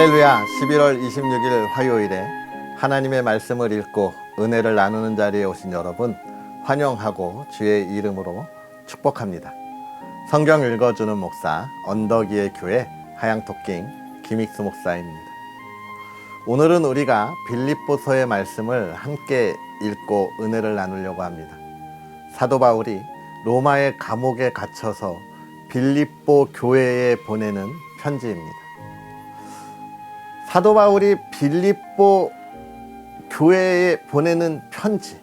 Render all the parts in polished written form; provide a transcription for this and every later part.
할렐루야. 11월 26일 화요일에 하나님의 말씀을 읽고 은혜를 나누는 자리에 오신 여러분 환영하고 주의 이름으로 축복합니다. 성경 읽어주는 목사 언덕위의 교회 하양토킹 김익수 목사입니다. 오늘은 우리가 빌립보서의 말씀을 함께 읽고 은혜를 나누려고 합니다. 사도 바울이 로마의 감옥에 갇혀서 빌립보 교회에 보내는 편지입니다. 사도 바울이 빌립보 교회에 보내는 편지,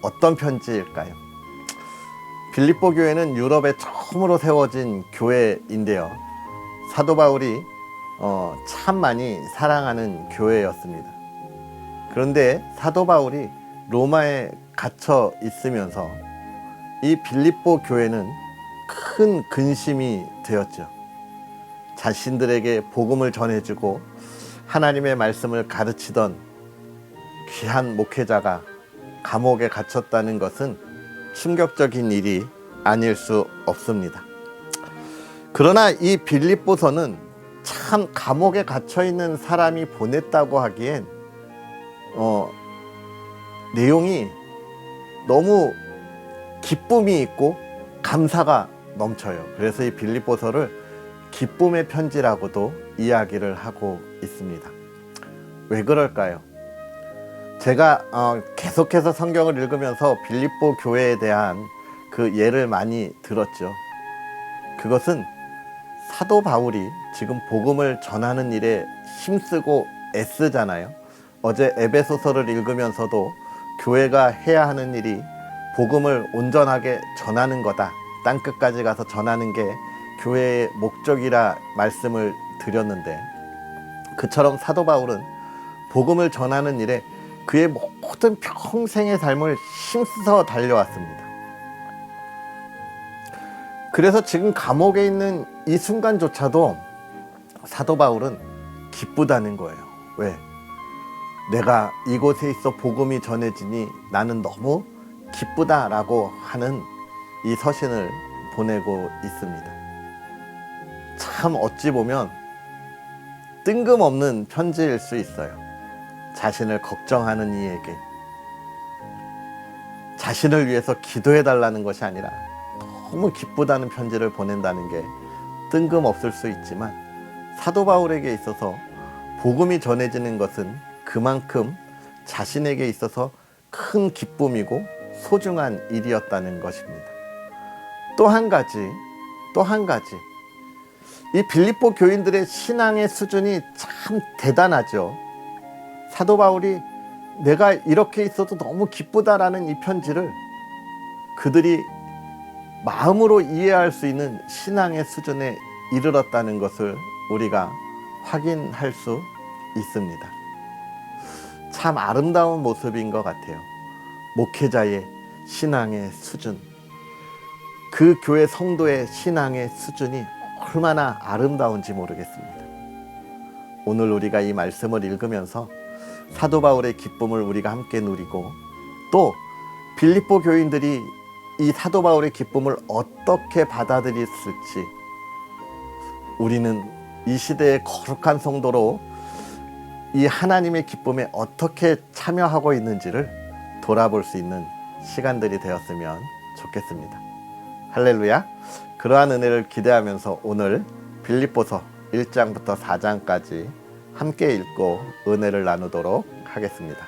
어떤 편지일까요? 빌립보 교회는 유럽에 처음으로 세워진 교회인데요. 사도 바울이 참 많이 사랑하는 교회였습니다. 그런데 사도 바울이 로마에 갇혀 있으면서 이 빌립보 교회는 큰 근심이 되었죠. 자신들에게 복음을 전해주고 하나님의 말씀을 가르치던 귀한 목회자가 감옥에 갇혔다는 것은 충격적인 일이 아닐 수 없습니다. 그러나 이 빌립보서는 참 감옥에 갇혀있는 사람이 보냈다고 하기엔 내용이 너무 기쁨이 있고 감사가 넘쳐요. 그래서 이 빌립보서를 기쁨의 편지라고도 이야기를 하고 있습니다. 왜 그럴까요? 제가 계속해서 성경을 읽으면서 빌립보 교회에 대한 그 예를 많이 들었죠. 그것은 사도 바울이 지금 복음을 전하는 일에 힘쓰고 애쓰잖아요. 어제 에베소서를 읽으면서도 교회가 해야 하는 일이 복음을 온전하게 전하는 거다. 땅끝까지 가서 전하는 게 교회의 목적이라 말씀을 드렸는데, 그처럼 사도 바울은 복음을 전하는 일에 그의 모든 평생의 삶을 힘써 달려왔습니다. 그래서 지금 감옥에 있는 이 순간조차도 사도 바울은 기쁘다는 거예요. 왜? 내가 이곳에 있어 복음이 전해지니 나는 너무 기쁘다라고 하는 이 서신을 보내고 있습니다. 참 어찌 보면 뜬금없는 편지일 수 있어요. 자신을 걱정하는 이에게 자신을 위해서 기도해 달라는 것이 아니라 너무 기쁘다는 편지를 보낸다는 게 뜬금없을 수 있지만, 사도 바울에게 있어서 복음이 전해지는 것은 그만큼 자신에게 있어서 큰 기쁨이고 소중한 일이었다는 것입니다. 또 한 가지 이 빌립보 교인들의 신앙의 수준이 참 대단하죠. 사도 바울이 내가 이렇게 있어도 너무 기쁘다라는 이 편지를 그들이 마음으로 이해할 수 있는 신앙의 수준에 이르렀다는 것을 우리가 확인할 수 있습니다. 참 아름다운 모습인 것 같아요. 목회자의 신앙의 수준, 그 교회 성도의 신앙의 수준이 얼마나 아름다운지 모르겠습니다. 오늘 우리가 이 말씀을 읽으면서 사도 바울의 기쁨을 우리가 함께 누리고, 또 빌립보 교인들이 이 사도 바울의 기쁨을 어떻게 받아들였을지, 우리는 이 시대의 거룩한 성도로 이 하나님의 기쁨에 어떻게 참여하고 있는지를 돌아볼 수 있는 시간들이 되었으면 좋겠습니다. 할렐루야. 그러한 은혜를 기대하면서 오늘 빌립보서 1장부터 4장까지 함께 읽고 은혜를 나누도록 하겠습니다.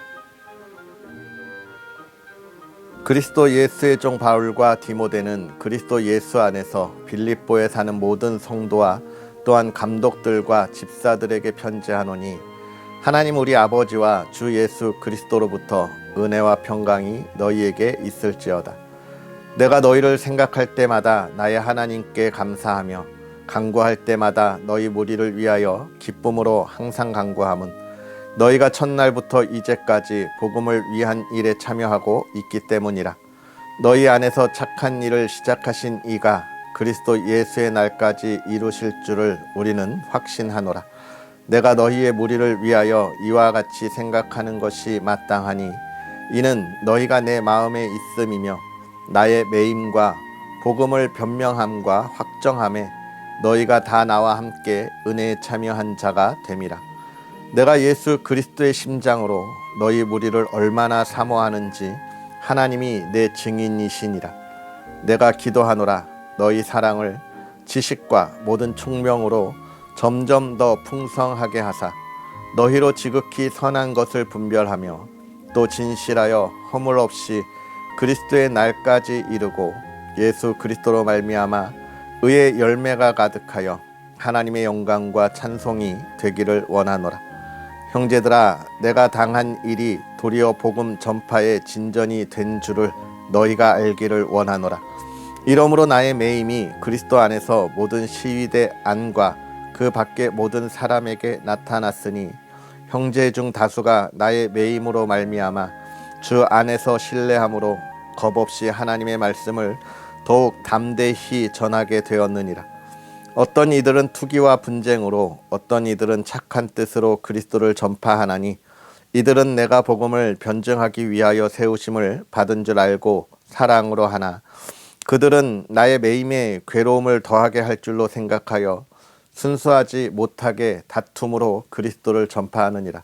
그리스도 예수의 종 바울과 디모데는 그리스도 예수 안에서 빌립보에 사는 모든 성도와 또한 감독들과 집사들에게 편지하노니, 하나님 우리 아버지와 주 예수 그리스도로부터 은혜와 평강이 너희에게 있을지어다. 내가 너희를 생각할 때마다 나의 하나님께 감사하며 간구할 때마다 너희 무리를 위하여 기쁨으로 항상 간구함은 너희가 첫날부터 이제까지 복음을 위한 일에 참여하고 있기 때문이라. 너희 안에서 착한 일을 시작하신 이가 그리스도 예수의 날까지 이루실 줄을 우리는 확신하노라. 내가 너희의 무리를 위하여 이와 같이 생각하는 것이 마땅하니, 이는 너희가 내 마음에 있음이며 나의 매임과 복음을 변명함과 확정함에 너희가 다 나와 함께 은혜에 참여한 자가 됨이라. 내가 예수 그리스도의 심장으로 너희 무리를 얼마나 사모하는지 하나님이 내 증인이시니라. 내가 기도하노라. 너희 사랑을 지식과 모든 총명으로 점점 더 풍성하게 하사 너희로 지극히 선한 것을 분별하며 또 진실하여 허물 없이 그리스도의 날까지 이르고 예수 그리스도로 말미암아 의의 열매가 가득하여 하나님의 영광과 찬송이 되기를 원하노라. 형제들아, 내가 당한 일이 도리어 복음 전파의 진전이 된 줄을 너희가 알기를 원하노라. 이러므로 나의 매임이 그리스도 안에서 모든 시위대 안과 그 밖의 모든 사람에게 나타났으니 형제 중 다수가 나의 매임으로 말미암아 주 안에서 신뢰함으로 겁없이 하나님의 말씀을 더욱 담대히 전하게 되었느니라. 어떤 이들은 투기와 분쟁으로 어떤 이들은 착한 뜻으로 그리스도를 전파하나니 이들은 내가 복음을 변증하기 위하여 세우심을 받은 줄 알고 사랑으로 하나 그들은 나의 매임에 괴로움을 더하게 할 줄로 생각하여 순수하지 못하게 다툼으로 그리스도를 전파하느니라.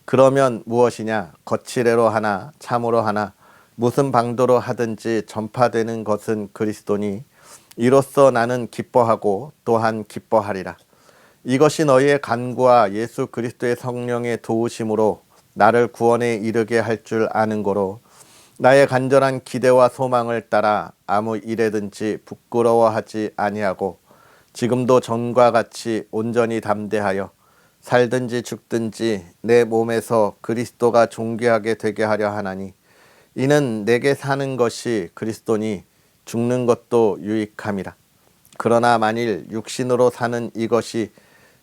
그러면 무엇이냐? 거칠애로 하나 참으로 하나 무슨 방도로 하든지 전파되는 것은 그리스도니 이로써 나는 기뻐하고 또한 기뻐하리라. 이것이 너희의 간구와 예수 그리스도의 성령의 도우심으로 나를 구원에 이르게 할 줄 아는 거로 나의 간절한 기대와 소망을 따라 아무 일에든지 부끄러워하지 아니하고 지금도 전과 같이 온전히 담대하여 살든지 죽든지 내 몸에서 그리스도가 존귀하게 되게 하려 하나니 이는 내게 사는 것이 그리스도니 죽는 것도 유익함이라. 그러나 만일 육신으로 사는 이것이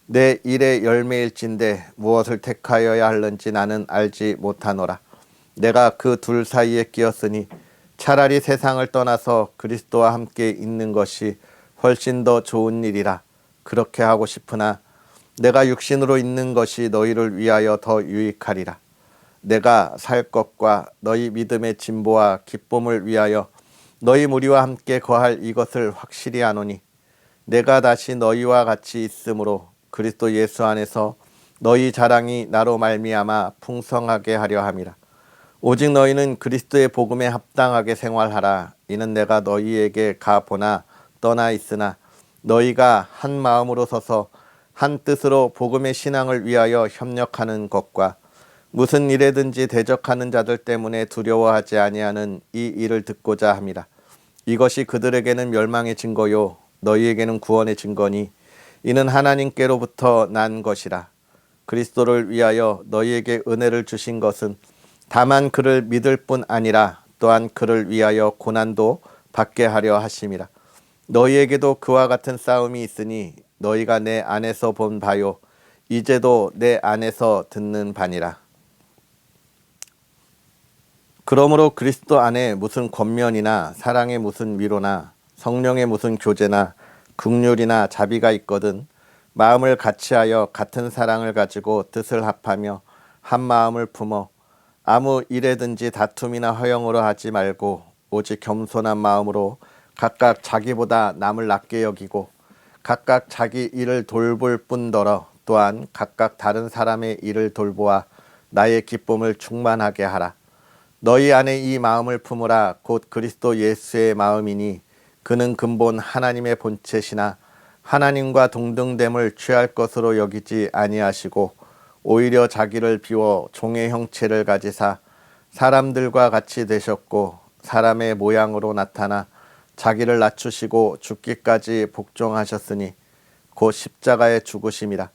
내 일의 열매일진데 무엇을 택하여야 할는지 나는 알지 못하노라. 내가 그 둘 사이에 끼었으니 차라리 세상을 떠나서 그리스도와 함께 있는 것이 훨씬 더 좋은 일이라. 그렇게 하고 싶으나 내가 육신으로 있는 것이 너희를 위하여 더 유익하리라. 내가 살 것과 너희 믿음의 진보와 기쁨을 위하여 너희 무리와 함께 거할 이것을 확실히 아노니 내가 다시 너희와 같이 있으므로 그리스도 예수 안에서 너희 자랑이 나로 말미암아 풍성하게 하려 함이라. 오직 너희는 그리스도의 복음에 합당하게 생활하라. 이는 내가 너희에게 가보나 떠나 있으나 너희가 한 마음으로 서서 한 뜻으로 복음의 신앙을 위하여 협력하는 것과 무슨 일에든지 대적하는 자들 때문에 두려워하지 아니하는 이 일을 듣고자 함이라. 이것이 그들에게는 멸망의 증거요 너희에게는 구원의 증거니 이는 하나님께로부터 난 것이라. 그리스도를 위하여 너희에게 은혜를 주신 것은 다만 그를 믿을 뿐 아니라 또한 그를 위하여 고난도 받게 하려 하심이라. 너희에게도 그와 같은 싸움이 있으니 너희가 내 안에서 본 바요 이제도 내 안에서 듣는 바니라. 그러므로 그리스도 안에 무슨 권면이나 사랑의 무슨 위로나 성령의 무슨 교제나 긍휼이나 자비가 있거든 마음을 같이하여 같은 사랑을 가지고 뜻을 합하며 한 마음을 품어 아무 일에든지 다툼이나 허영으로 하지 말고 오직 겸손한 마음으로 각각 자기보다 남을 낮게 여기고 각각 자기 일을 돌볼 뿐더러 또한 각각 다른 사람의 일을 돌보아 나의 기쁨을 충만하게 하라. 너희 안에 이 마음을 품으라. 곧 그리스도 예수의 마음이니 그는 근본 하나님의 본체시나 하나님과 동등됨을 취할 것으로 여기지 아니하시고 오히려 자기를 비워 종의 형체를 가지사 사람들과 같이 되셨고 사람의 모양으로 나타나 자기를 낮추시고 죽기까지 복종하셨으니 곧 십자가의 죽으심이라.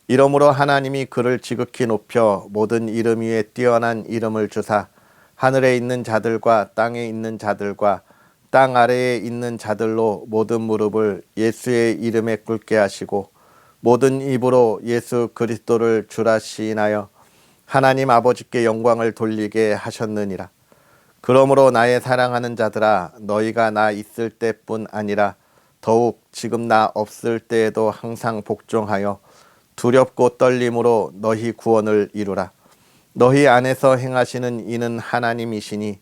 이러므로 하나님이 그를 지극히 높여 모든 이름 위에 뛰어난 이름을 주사 하늘에 있는 자들과 땅에 있는 자들과 땅 아래에 있는 자들로 모든 무릎을 예수의 이름에 꿇게 하시고 모든 입으로 예수 그리스도를 주라 시인하여 하나님 아버지께 영광을 돌리게 하셨느니라. 그러므로 나의 사랑하는 자들아 너희가 나 있을 때뿐 아니라 더욱 지금 나 없을 때에도 항상 복종하여 두렵고 떨림으로 너희 구원을 이루라. 너희 안에서 행하시는 이는 하나님이시니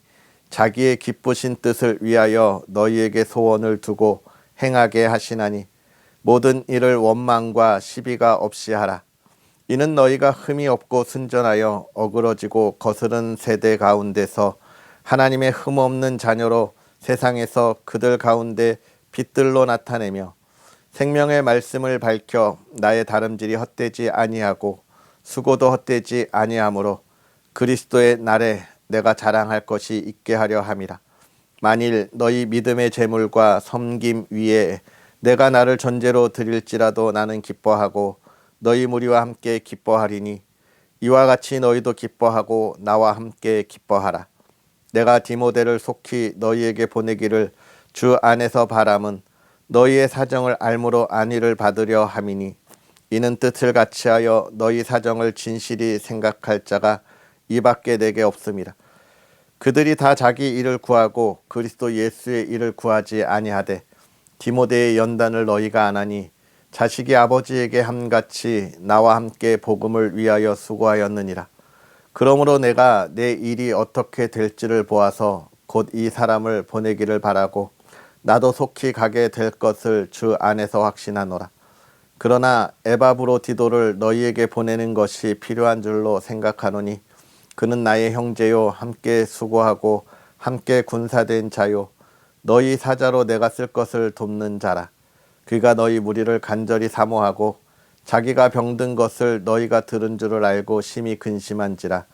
자기의 기쁘신 뜻을 위하여 너희에게 소원을 두고 행하게 하시나니 모든 일을 원망과 시비가 없이 하라. 이는 너희가 흠이 없고 순전하여 어그러지고 거스른 세대 가운데서 하나님의 흠 없는 자녀로 세상에서 그들 가운데 빛들로 나타내며 생명의 말씀을 밝혀 나의 다름질이 헛되지 아니하고 수고도 헛되지 아니하므로 그리스도의 날에 내가 자랑할 것이 있게 하려 함이라. 만일 너희 믿음의 재물과 섬김 위에 내가 나를 전제로 드릴지라도 나는 기뻐하고 너희 무리와 함께 기뻐하리니 이와 같이 너희도 기뻐하고 나와 함께 기뻐하라. 내가 디모데를 속히 너희에게 보내기를 주 안에서 바람은 너희의 사정을 알므로 안위를 받으려 함이니 이는 뜻을 같이하여 너희 사정을 진실히 생각할 자가 이밖에 내게 없음이라. 그들이 다 자기 일을 구하고 그리스도 예수의 일을 구하지 아니하되 디모데의 연단을 너희가 안하니 자식이 아버지에게 함같이 나와 함께 복음을 위하여 수고하였느니라. 그러므로 내가 내 일이 어떻게 될지를 보아서 곧 이 사람을 보내기를 바라고 나도 속히 가게 될 것을 주 안에서 확신하노라. 그러나 에바브로디도를 너희에게 보내는 것이 필요한 줄로 생각하노니 그는 나의 형제요 함께 수고하고 함께 군사된 자요 너희 사자로 내가 쓸 것을 돕는 자라. 그가 너희 무리를 간절히 사모하고 자기가 병든 것을 너희가 들은 줄을 알고 심히 근심한지라.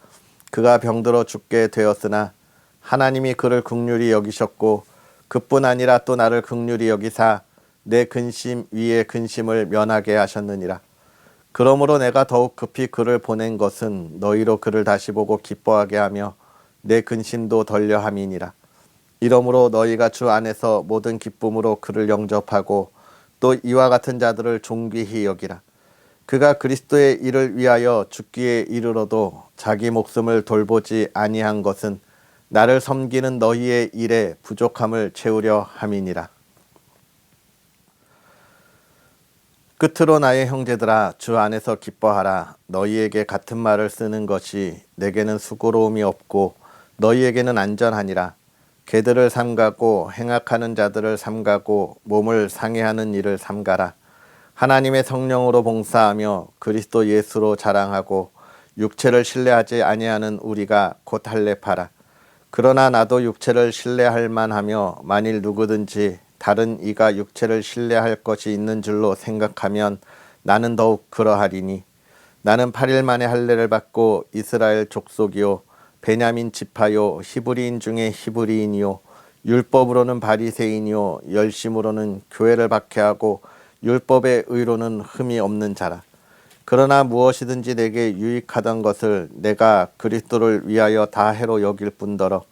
그가 병들어 죽게 되었으나 하나님이 그를 긍휼히 여기셨고 그뿐 아니라 또 나를 긍휼히 여기사 내 근심 위에 근심을 면하게 하셨느니라. 그러므로 내가 더욱 급히 그를 보낸 것은 너희로 그를 다시 보고 기뻐하게 하며 내 근심도 덜려 함이니라. 이러므로 너희가 주 안에서 모든 기쁨으로 그를 영접하고 또 이와 같은 자들을 존귀히 여기라. 그가 그리스도의 일을 위하여 죽기에 이르러도 자기 목숨을 돌보지 아니한 것은 나를 섬기는 너희의 일에 부족함을 채우려 함이니라. 끝으로 나의 형제들아 주 안에서 기뻐하라. 너희에게 같은 말을 쓰는 것이 내게는 수고로움이 없고 너희에게는 안전하니라. 개들을 삼가고 행악하는 자들을 삼가고 몸을 상해하는 일을 삼가라. 하나님의 성령으로 봉사하며 그리스도 예수로 자랑하고 육체를 신뢰하지 아니하는 우리가 곧 할례파라. 그러나 나도 육체를 신뢰할 만하며 만일 누구든지 다른 이가 육체를 신뢰할 것이 있는 줄로 생각하면 나는 더욱 그러하리니 나는 8일 만에 할례를 받고 이스라엘 족속이요 베냐민 지파요 히브리인 중에 히브리인이요 율법으로는 바리새인이요 열심으로는 교회를 박해하고 율법의 의로는 흠이 없는 자라. 그러나 무엇이든지 내게 유익하던 것을 내가 그리스도를 위하여 다 해로 여길 뿐더러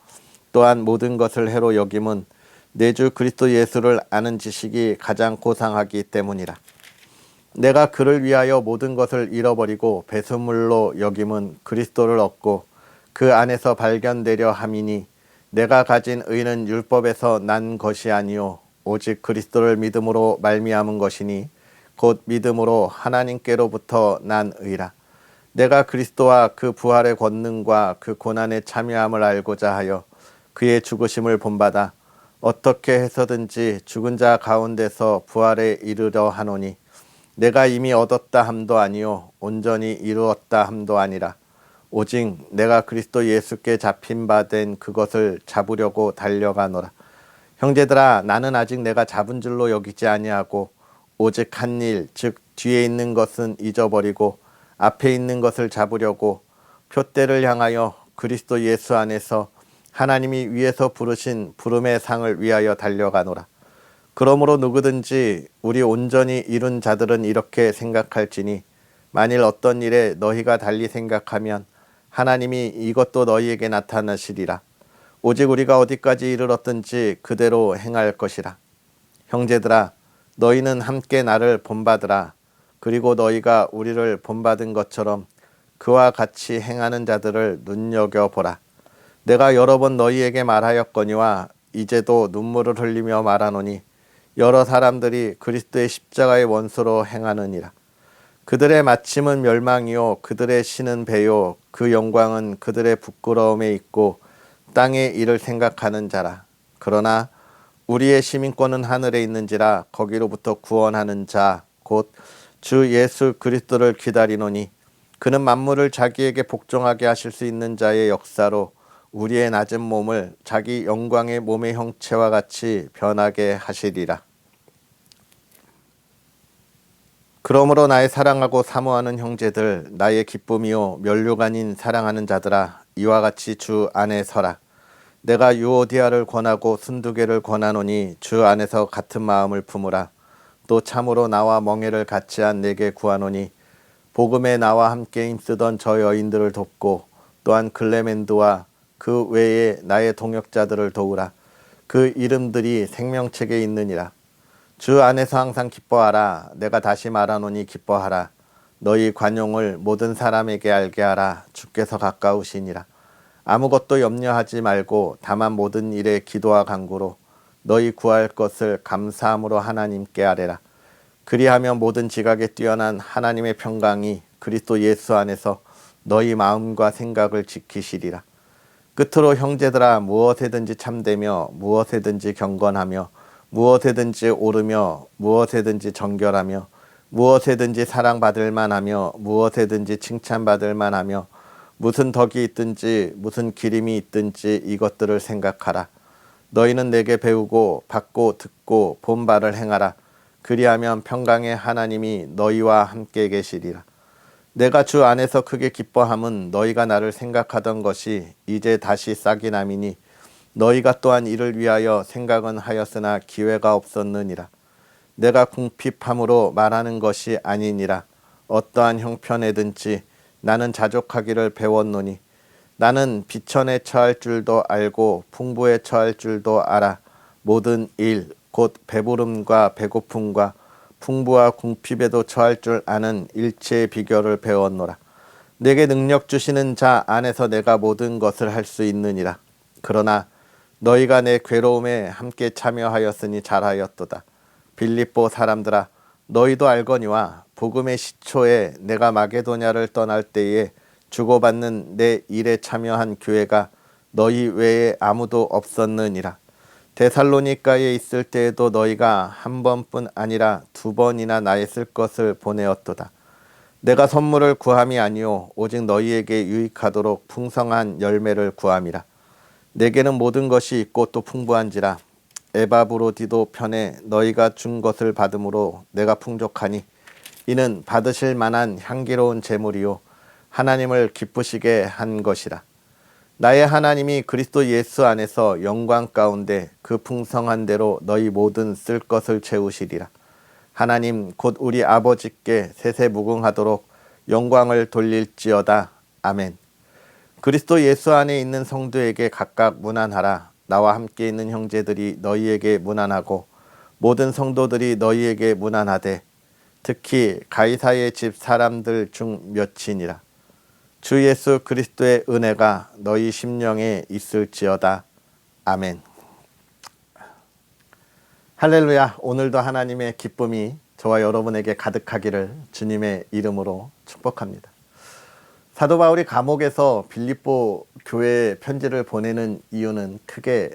또한 모든 것을 해로 여김은 내 주 그리스도 예수를 아는 지식이 가장 고상하기 때문이라. 내가 그를 위하여 모든 것을 잃어버리고 배설물로 여김은 그리스도를 얻고 그 안에서 발견되려 함이니 내가 가진 의는 율법에서 난 것이 아니요 오직 그리스도를 믿음으로 말미암은 것이니 곧 믿음으로 하나님께로부터 난 의라. 내가 그리스도와 그 부활의 권능과 그 고난에 참여함을 알고자 하여 그의 죽으심을 본받아 어떻게 해서든지 죽은 자 가운데서 부활에 이르려 하노니 내가 이미 얻었다 함도 아니요 온전히 이루었다 함도 아니라 오직 내가 그리스도 예수께 잡힌 바 된 그것을 잡으려고 달려가노라. 형제들아 나는 아직 내가 잡은 줄로 여기지 아니하고 오직 한 일 즉 뒤에 있는 것은 잊어버리고 앞에 있는 것을 잡으려고 표대를 향하여 그리스도 예수 안에서 하나님이 위에서 부르신 부름의 상을 위하여 달려가노라. 그러므로 누구든지 우리 온전히 이룬 자들은 이렇게 생각할지니 만일 어떤 일에 너희가 달리 생각하면 하나님이 이것도 너희에게 나타나시리라. 오직 우리가 어디까지 이르렀든지 그대로 행할 것이라. 형제들아 너희는 함께 나를 본받으라. 그리고 너희가 우리를 본받은 것처럼 그와 같이 행하는 자들을 눈여겨보라. 내가 여러 번 너희에게 말하였거니와 이제도 눈물을 흘리며 말하노니 여러 사람들이 그리스도의 십자가의 원수로 행하느니라. 그들의 마침은 멸망이요 그들의 신은 배요 그 영광은 그들의 부끄러움에 있고 땅의 일을 생각하는 자라. 그러나 우리의 시민권은 하늘에 있는지라 거기로부터 구원하는 자 곧 주 예수 그리스도를 기다리노니 그는 만물을 자기에게 복종하게 하실 수 있는 자의 역사로 우리의 낮은 몸을 자기 영광의 몸의 형체와 같이 변하게 하시리라. 그러므로 나의 사랑하고 사모하는 형제들, 나의 기쁨이요 면류가 아닌 사랑하는 자들아, 이와 같이 주 안에 서라. 내가 유오디아를 권하고 순두개를 권하노니 주 안에서 같은 마음을 품으라. 또 참으로 나와 멍에를 같이 한 내게 구하노니 복음에 나와 함께 힘쓰던 저 여인들을 돕고 또한 클레멘드와 그 외에 나의 동역자들을 도우라. 그 이름들이 생명책에 있느니라. 주 안에서 항상 기뻐하라. 내가 다시 말하노니 기뻐하라. 너희 관용을 모든 사람에게 알게 하라. 주께서 가까우시니라. 아무것도 염려하지 말고 다만 모든 일에 기도와 간구로 너희 구할 것을 감사함으로 하나님께 아뢰라. 그리하면 모든 지각에 뛰어난 하나님의 평강이 그리스도 예수 안에서 너희 마음과 생각을 지키시리라. 끝으로 형제들아, 무엇에든지 참되며 무엇에든지 경건하며 무엇에든지 오르며 무엇에든지 정결하며 무엇에든지 사랑받을 만하며 무엇에든지 칭찬받을 만하며 무슨 덕이 있든지 무슨 기림이 있든지 이것들을 생각하라. 너희는 내게 배우고 받고 듣고 본 바를 행하라. 그리하면 평강의 하나님이 너희와 함께 계시리라. 내가 주 안에서 크게 기뻐함은 너희가 나를 생각하던 것이 이제 다시 싹이 남이니 너희가 또한 이를 위하여 생각은 하였으나 기회가 없었느니라. 내가 궁핍함으로 말하는 것이 아니니라. 어떠한 형편에든지 나는 자족하기를 배웠노니 나는 비천에 처할 줄도 알고 풍부에 처할 줄도 알아. 모든 일 곧 배부름과 배고픔과 풍부와 궁핍에도 처할 줄 아는 일체의 비결을 배웠노라. 내게 능력 주시는 자 안에서 내가 모든 것을 할 수 있느니라. 그러나 너희가 내 괴로움에 함께 참여하였으니 잘하였도다. 빌립보 사람들아, 너희도 알거니와 복음의 시초에 내가 마게도냐를 떠날 때에 주고받는 내 일에 참여한 교회가 너희 외에 아무도 없었느니라. 데살로니가에 있을 때에도 너희가 한 번뿐 아니라 두 번이나 나의 쓸 것을 보내었도다. 내가 선물을 구함이 아니오 오직 너희에게 유익하도록 풍성한 열매를 구함이라. 내게는 모든 것이 있고 또 풍부한지라. 에바브로디도 편에 너희가 준 것을 받음으로 내가 풍족하니 이는 받으실 만한 향기로운 제물이요 하나님을 기쁘시게 한 것이라. 나의 하나님이 그리스도 예수 안에서 영광 가운데 그 풍성한 대로 너희 모든 쓸 것을 채우시리라. 하나님 곧 우리 아버지께 세세무궁하도록 영광을 돌릴지어다. 아멘. 그리스도 예수 안에 있는 성도에게 각각 문안하라. 나와 함께 있는 형제들이 너희에게 문안하고 모든 성도들이 너희에게 문안하되 특히 가이사의 집 사람들 중 몇이니라. 주 예수 그리스도의 은혜가 너희 심령에 있을지어다. 아멘. 할렐루야. 오늘도 하나님의 기쁨이 저와 여러분에게 가득하기를 주님의 이름으로 축복합니다. 사도 바울이 감옥에서 빌립보 교회에 편지를 보내는 이유는 크게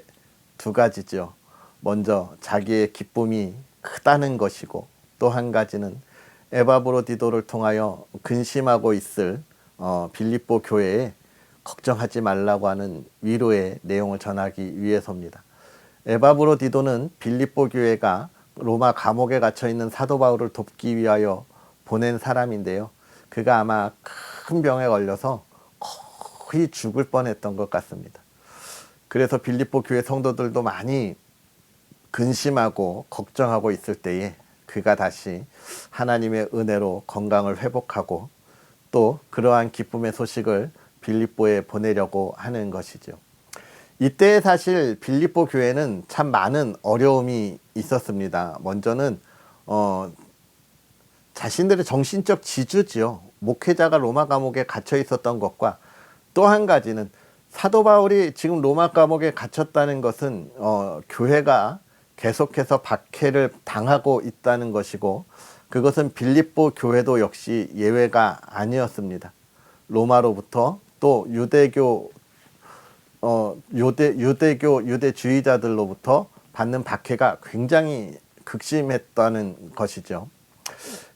두 가지죠. 먼저 자기의 기쁨이 크다는 것이고 또 한 가지는 에바브로디도를 통하여 근심하고 있을 빌립보 교회에 걱정하지 말라고 하는 위로의 내용을 전하기 위해서입니다. 에바브로디도는 빌립보 교회가 로마 감옥에 갇혀 있는 사도 바울을 돕기 위하여 보낸 사람인데요. 그가 아마 큰 병에 걸려서 거의 죽을 뻔했던 것 같습니다. 그래서 빌립보 교회 성도들도 많이 근심하고 걱정하고 있을 때에 그가 다시 하나님의 은혜로 건강을 회복하고 또 그러한 기쁨의 소식을 빌립보에 보내려고 하는 것이죠. 이때 사실 빌립보 교회는 참 많은 어려움이 있었습니다. 먼저는 자신들의 정신적 지주지요. 목회자가 로마 감옥에 갇혀 있었던 것과 또 한 가지는 사도 바울이 지금 로마 감옥에 갇혔다는 것은 교회가 계속해서 박해를 당하고 있다는 것이고 그것은 빌립보 교회도 역시 예외가 아니었습니다. 로마로부터 또 유대주의자들로부터 받는 박해가 굉장히 극심했다는 것이죠.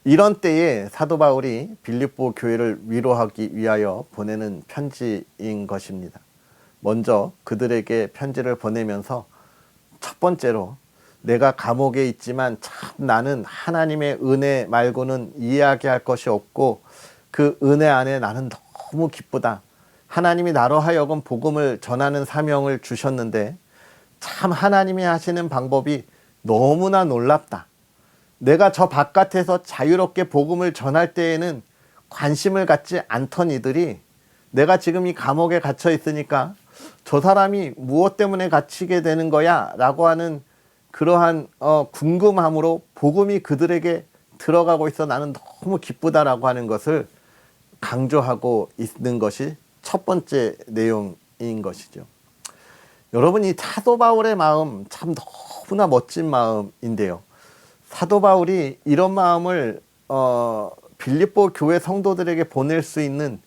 이런 때에 사도 바울이 빌립보 교회를 위로하기 위하여 보내는 편지인 것입니다. 먼저 그들에게 편지를 보내면서 첫 번째로 내가 감옥에 있지만 참 나는 하나님의 은혜 말고는 이야기할 것이 없고 그 은혜 안에 나는 너무 기쁘다. 하나님이 나로 하여금 복음을 전하는 사명을 주셨는데 참 하나님이 하시는 방법이 너무나 놀랍다. 내가 저 바깥에서 자유롭게 복음을 전할 때에는 관심을 갖지 않던 이들이 내가 지금 이 감옥에 갇혀 있으니까 저 사람이 무엇 때문에 갇히게 되는 거야? 라고 하는 그러한 궁금함으로 복음이 그들에게 들어가고 있어 나는 너무 기쁘다라고 하는 것을 강조하고 있는 것이 첫 번째 내용인 것이죠. 여러분, 이 사도 바울의 마음 참 너무나 멋진 마음인데요. 사도 바울이 이런 마음을 빌립보 교회 성도들에게 보낼 수 있는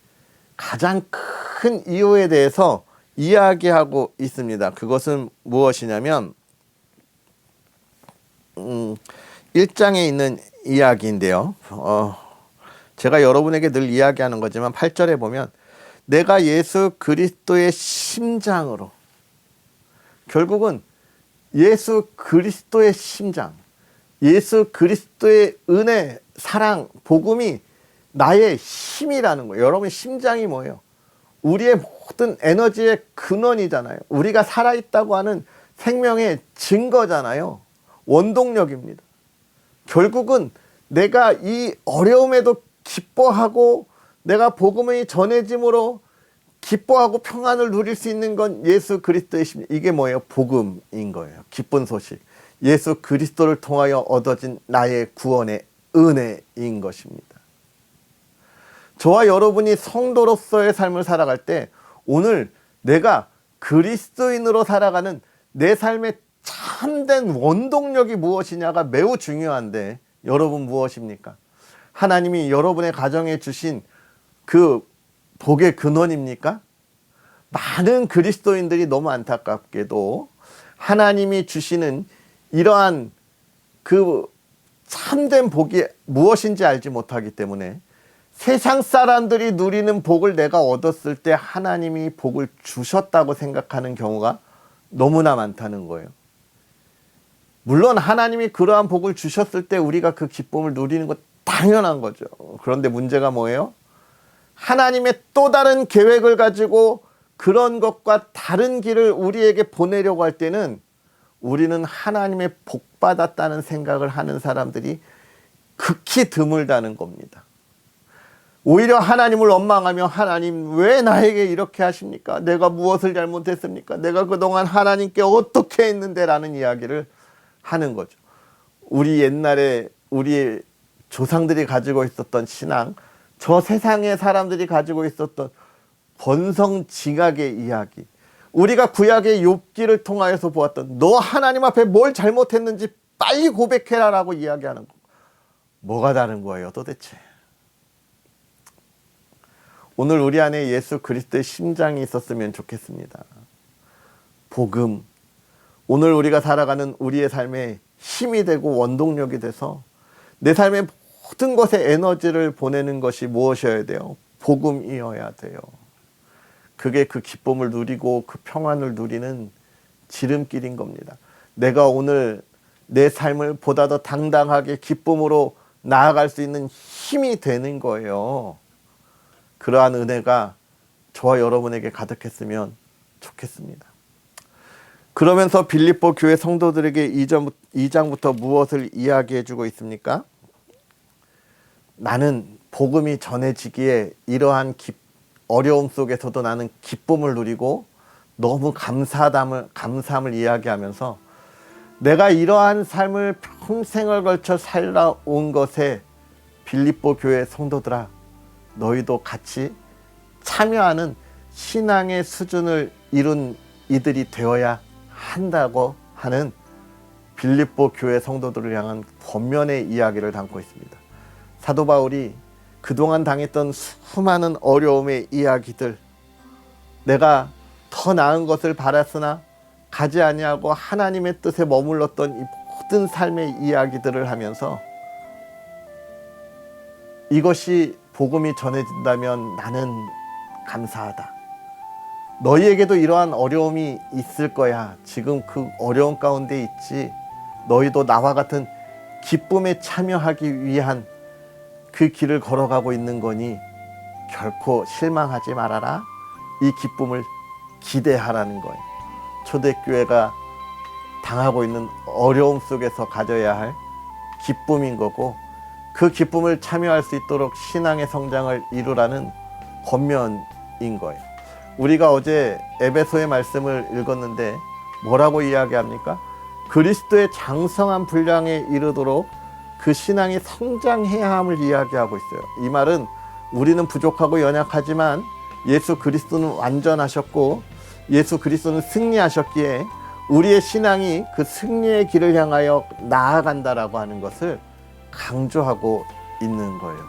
가장 큰 이유에 대해서 이야기하고 있습니다. 그것은 무엇이냐면 1장에 있는 이야기인데요. 제가 여러분에게 늘 이야기하는 거지만 8절에 보면 내가 예수 그리스도의 심장으로, 결국은 예수 그리스도의 심장, 예수 그리스도의 은혜, 사랑, 복음이 나의 힘이라는 거예요. 여러분, 심장이 뭐예요? 우리의 모든 에너지의 근원이잖아요. 우리가 살아있다고 하는 생명의 증거잖아요. 원동력입니다. 결국은 내가 이 어려움에도 기뻐하고 내가 복음이 전해짐으로 기뻐하고 평안을 누릴 수 있는 건 예수 그리스도의 심장. 이게 뭐예요? 복음인 거예요. 기쁜 소식. 예수 그리스도를 통하여 얻어진 나의 구원의 은혜인 것입니다. 저와 여러분이 성도로서의 삶을 살아갈 때 오늘 내가 그리스도인으로 살아가는 내 삶의 참된 원동력이 무엇이냐가 매우 중요한데 여러분 무엇입니까? 하나님이 여러분의 가정에 주신 그 복의 근원입니까? 많은 그리스도인들이 너무 안타깝게도 하나님이 주시는 이러한 그 참된 복이 무엇인지 알지 못하기 때문에 세상 사람들이 누리는 복을 내가 얻었을 때 하나님이 복을 주셨다고 생각하는 경우가 너무나 많다는 거예요. 물론 하나님이 그러한 복을 주셨을 때 우리가 그 기쁨을 누리는 건 당연한 거죠. 그런데 문제가 뭐예요? 하나님의 또 다른 계획을 가지고 그런 것과 다른 길을 우리에게 보내려고 할 때는 우리는 하나님의 복 받았다는 생각을 하는 사람들이 극히 드물다는 겁니다. 오히려 하나님을 원망하며 하나님 왜 나에게 이렇게 하십니까? 내가 무엇을 잘못했습니까? 내가 그동안 하나님께 어떻게 했는데? 라는 이야기를 하는 거죠. 우리 옛날에 우리 조상들이 가지고 있었던 신앙, 저 세상의 사람들이 가지고 있었던 번성징악의 이야기, 우리가 구약의 욥기를 통하여서 보았던 너 하나님 앞에 뭘 잘못했는지 빨리 고백해라 라고 이야기하는 거. 뭐가 다른 거예요 도대체? 오늘 우리 안에 예수 그리스도의 심장이 있었으면 좋겠습니다. 복음, 오늘 우리가 살아가는 우리의 삶에 힘이 되고 원동력이 돼서 내 삶의 모든 것에 에너지를 보내는 것이 무엇이어야 돼요? 복음이어야 돼요. 그게 그 기쁨을 누리고 그 평안을 누리는 지름길인 겁니다. 내가 오늘 내 삶을 보다 더 당당하게 기쁨으로 나아갈 수 있는 힘이 되는 거예요. 그러한 은혜가 저와 여러분에게 가득했으면 좋겠습니다. 그러면서 빌립보 교회 성도들에게 2장부터 무엇을 이야기해주고 있습니까? 나는 복음이 전해지기에 이러한 어려움 속에서도 나는 기쁨을 누리고 너무 감사함을 이야기하면서 내가 이러한 삶을 평생을 걸쳐 살아온 것에 빌립보 교회 성도들아, 너희도 같이 참여하는 신앙의 수준을 이룬 이들이 되어야 한다고 하는 빌립보 교회 성도들을 향한 권면의 이야기를 담고 있습니다. 사도 바울이 그동안 당했던 수많은 어려움의 이야기들, 내가 더 나은 것을 바랐으나 가지 아니하고 하나님의 뜻에 머물렀던 이 모든 삶의 이야기들을 하면서 이것이 복음이 전해진다면 나는 감사하다. 너희에게도 이러한 어려움이 있을 거야. 지금 그 어려움 가운데 있지. 너희도 나와 같은 기쁨에 참여하기 위한 그 길을 걸어가고 있는 거니 결코 실망하지 말아라. 이 기쁨을 기대하라는 거예요. 초대교회가 당하고 있는 어려움 속에서 가져야 할 기쁨인 거고, 그 기쁨을 참여할 수 있도록 신앙의 성장을 이루라는 권면인 거예요. 우리가 어제 에베소의 말씀을 읽었는데 뭐라고 이야기합니까? 그리스도의 장성한 분량에 이르도록 그 신앙이 성장해야 함을 이야기하고 있어요. 이 말은 우리는 부족하고 연약하지만 예수 그리스도는 완전하셨고 예수 그리스도는 승리하셨기에 우리의 신앙이 그 승리의 길을 향하여 나아간다라고 하는 것을 강조하고 있는 거예요.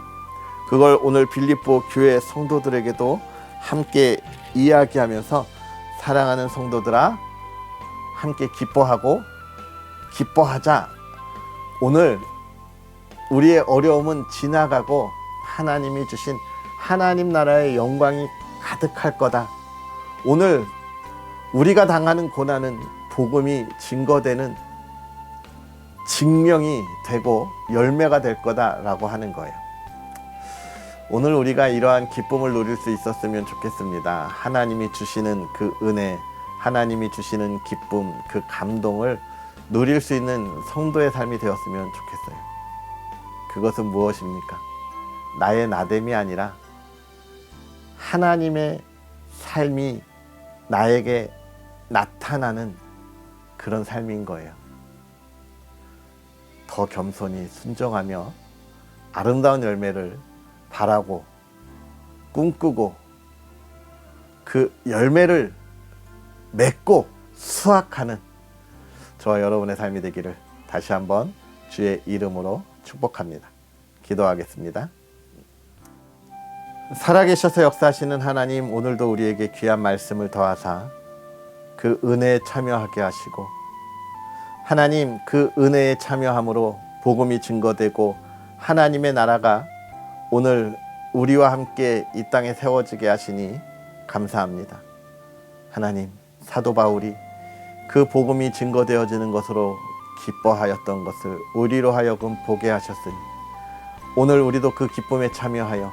그걸 오늘 빌립보 교회 성도들에게도 함께 이야기하면서 사랑하는 성도들아 함께 기뻐하고 기뻐하자. 오늘 우리의 어려움은 지나가고 하나님이 주신 하나님 나라의 영광이 가득할 거다. 오늘 우리가 당하는 고난은 복음이 증거되는 증명이 되고 열매가 될 거다라고 하는 거예요. 오늘 우리가 이러한 기쁨을 누릴 수 있었으면 좋겠습니다. 하나님이 주시는 그 은혜, 하나님이 주시는 기쁨, 그 감동을 누릴 수 있는 성도의 삶이 되었으면 좋겠어요. 그것은 무엇입니까? 나의 나됨이 아니라 하나님의 삶이 나에게 나타나는 그런 삶인 거예요. 더 겸손히 순종하며 아름다운 열매를 바라고 꿈꾸고 그 열매를 맺고 수확하는 저와 여러분의 삶이 되기를 다시 한번 주의 이름으로 축복합니다. 기도하겠습니다. 살아계셔서 역사하시는 하나님, 오늘도 우리에게 귀한 말씀을 더하사 그 은혜에 참여하게 하시고, 하나님 그 은혜에 참여함으로 복음이 증거되고 하나님의 나라가 오늘 우리와 함께 이 땅에 세워지게 하시니 감사합니다. 하나님, 사도 바울이 그 복음이 증거되어지는 것으로 기뻐하였던 것을 우리로 하여금 보게 하셨으니 오늘 우리도 그 기쁨에 참여하여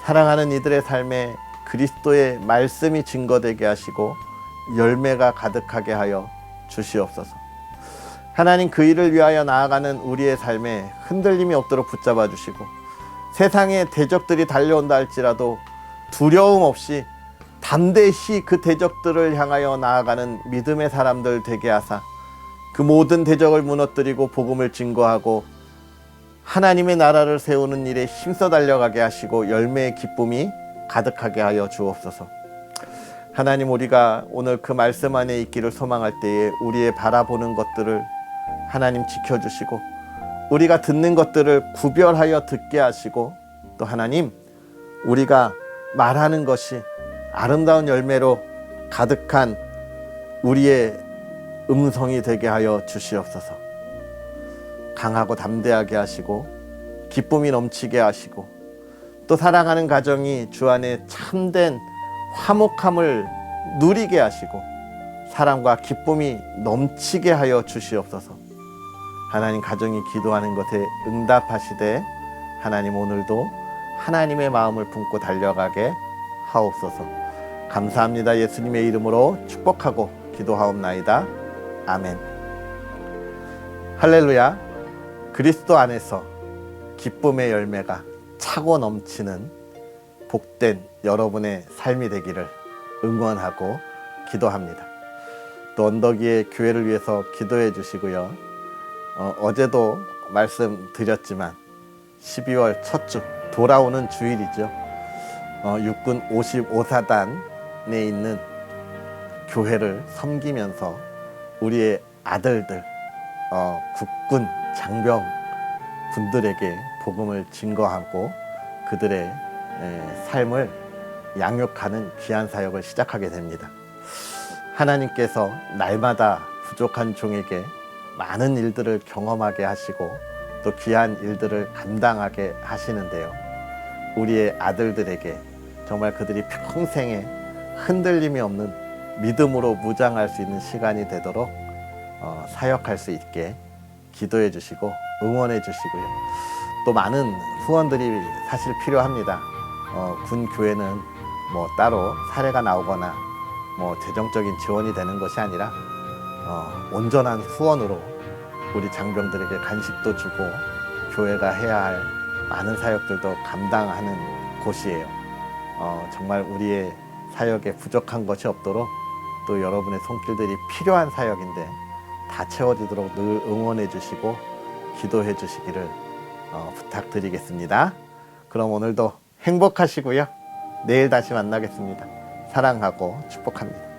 사랑하는 이들의 삶에 그리스도의 말씀이 증거되게 하시고 열매가 가득하게 하여 주시옵소서. 하나님, 그 일을 위하여 나아가는 우리의 삶에 흔들림이 없도록 붙잡아 주시고 세상의 대적들이 달려온다 할지라도 두려움 없이 담대히 그 대적들을 향하여 나아가는 믿음의 사람들 되게 하사 그 모든 대적을 무너뜨리고 복음을 증거하고 하나님의 나라를 세우는 일에 힘써 달려가게 하시고 열매의 기쁨이 가득하게 하여 주옵소서. 하나님, 우리가 오늘 그 말씀 안에 있기를 소망할 때에 우리의 바라보는 것들을 하나님 지켜주시고 우리가 듣는 것들을 구별하여 듣게 하시고 또 하나님, 우리가 말하는 것이 아름다운 열매로 가득한 우리의 음성이 되게 하여 주시옵소서. 강하고 담대하게 하시고 기쁨이 넘치게 하시고 또 사랑하는 가정이 주 안에 참된 화목함을 누리게 하시고 사랑과 기쁨이 넘치게 하여 주시옵소서. 하나님, 가정이 기도하는 것에 응답하시되 하나님, 오늘도 하나님의 마음을 품고 달려가게 하옵소서. 감사합니다. 예수님의 이름으로 축복하고 기도하옵나이다. 아멘. 할렐루야. 그리스도 안에서 기쁨의 열매가 차고 넘치는 복된 여러분의 삶이 되기를 응원하고 기도합니다. 또 언덕위의 교회를 위해서 기도해 주시고요. 어제도 말씀드렸지만 12월 첫 주 돌아오는 주일이죠. 육군 55사단에 있는 교회를 섬기면서 우리의 아들들, 국군 장병 분들에게 복음을 증거하고 그들의 삶을 양육하는 귀한 사역을 시작하게 됩니다. 하나님께서 날마다 부족한 종에게 많은 일들을 경험하게 하시고 또 귀한 일들을 감당하게 하시는데요. 우리의 아들들에게 정말 그들이 평생에 흔들림이 없는 믿음으로 무장할 수 있는 시간이 되도록 사역할 수 있게 기도해 주시고 응원해 주시고요. 또 많은 후원들이 사실 필요합니다. 군 교회는 뭐 따로 사례가 나오거나 뭐 재정적인 지원이 되는 것이 아니라 온전한 후원으로 우리 장병들에게 간식도 주고 교회가 해야 할 많은 사역들도 감당하는 곳이에요. 정말 우리의 사역에 부족한 것이 없도록 또 여러분의 손길들이 필요한 사역인데 다 채워지도록 늘 응원해 주시고 기도해 주시기를 부탁드리겠습니다. 그럼 오늘도 행복하시고요. 내일 다시 만나겠습니다. 사랑하고 축복합니다.